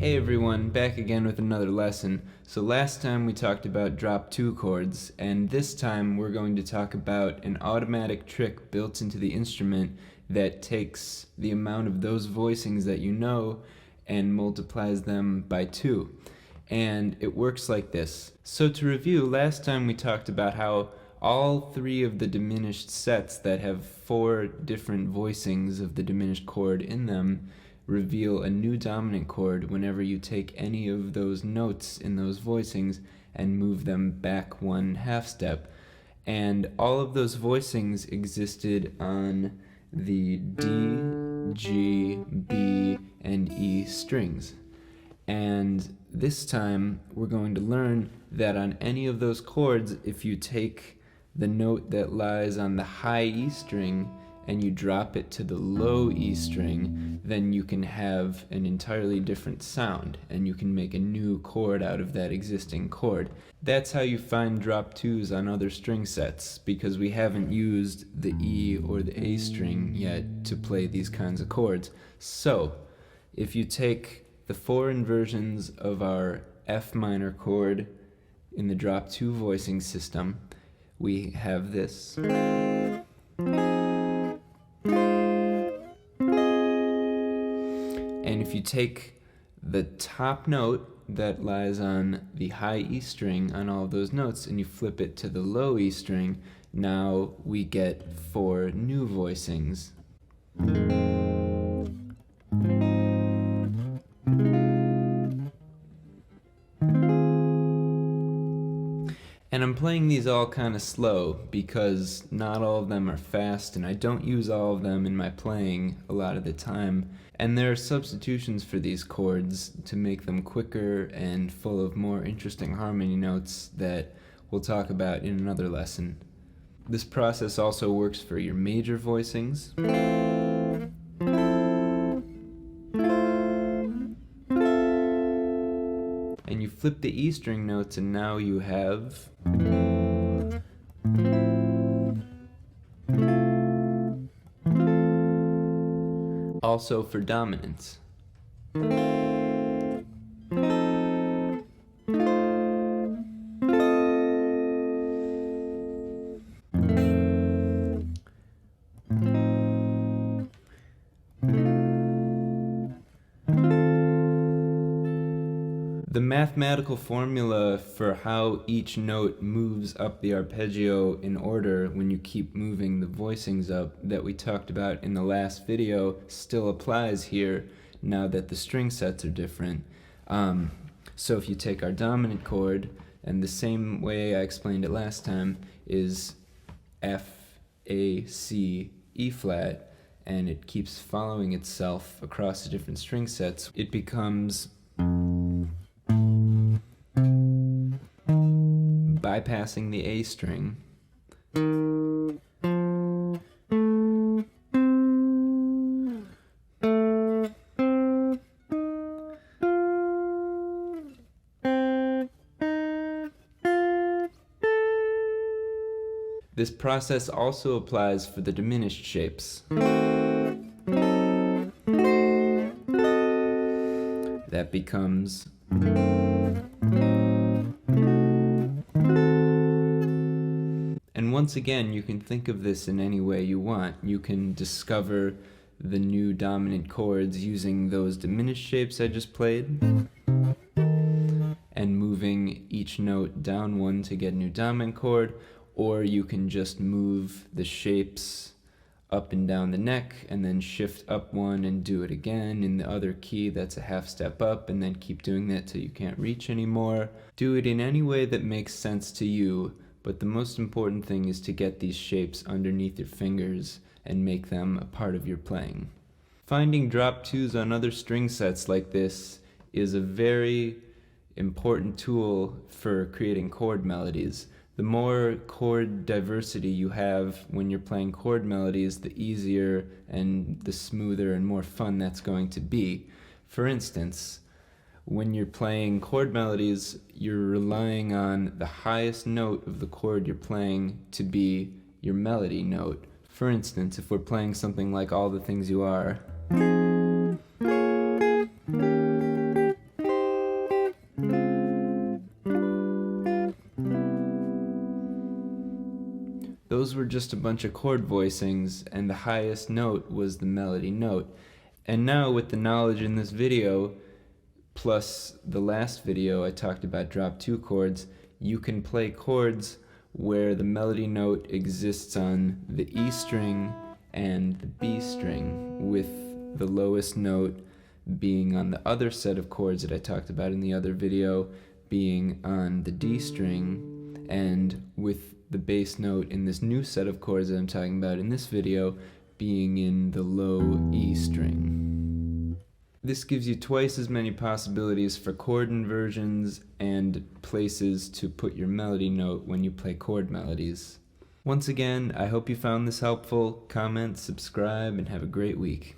Hey everyone, back again with another lesson. So last time we talked about drop 2 chords, and this time we're going to talk about an automatic trick built into the instrument that takes the amount of those voicings that you know and multiplies them by 2. And it works like this. So to review, last time we talked about how all 3 of the diminished sets that have 4 different voicings of the diminished chord in them reveal a new dominant chord whenever you take any of those notes in those voicings and move them back 1/2 step. And all of those voicings existed on the D, G, B, and E strings. And this time we're going to learn that on any of those chords, if you take the note that lies on the high E string and you drop it to the low E string, then you can have an entirely different sound and you can make a new chord out of that existing chord. That's how you find drop 2s on other string sets, because we haven't used the E or the A string yet to play these kinds of chords. So if you take the 4 inversions of our F minor chord in the drop 2 voicing system, we have this. And if you take the top note that lies on the high E string on all of those notes and you flip it to the low E string, now we get 4 new voicings. And I'm playing these all kind of slow because not all of them are fast and I don't use all of them in my playing a lot of the time. And there are substitutions for these chords to make them quicker and full of more interesting harmony notes that we'll talk about in another lesson. This process also works for your major voicings. And you flip the E string notes and now you have also for dominance. The mathematical formula for how each note moves up the arpeggio in order when you keep moving the voicings up that we talked about in the last video still applies here now that the string sets are different. So if you take our dominant chord, and the same way I explained it last time is F, A, C, E flat, and it keeps following itself across the different string sets, it becomes bypassing the A string. This process also applies for the diminished shapes. That becomes and once again, you can think of this in any way you want. You can discover the new dominant chords using those diminished shapes I just played and moving each note down 1 to get a new dominant chord, or you can just move the shapes up and down the neck and then shift up 1 and do it again in the other key that's a 1/2 step up, and then keep doing that till you can't reach anymore. Do it in any way that makes sense to you, but the most important thing is to get these shapes underneath your fingers and make them a part of your playing. Finding drop 2s on other string sets like this is a very important tool for creating chord melodies. The more chord diversity you have when you're playing chord melodies, the easier and the smoother and more fun that's going to be. For instance, when you're playing chord melodies, you're relying on the highest note of the chord you're playing to be your melody note. For instance, if we're playing something like All the Things You Are, those were just a bunch of chord voicings, and the highest note was the melody note. And now with the knowledge in this video, plus the last video I talked about drop 2 chords, you can play chords where the melody note exists on the E string and the B string, with the lowest note being on the other set of chords that I talked about in the other video being on the D string, and with the bass note in this new set of chords that I'm talking about in this video being in the low E string. This gives you twice as many possibilities for chord inversions and places to put your melody note when you play chord melodies. Once again, I hope you found this helpful. Comment, subscribe, and have a great week.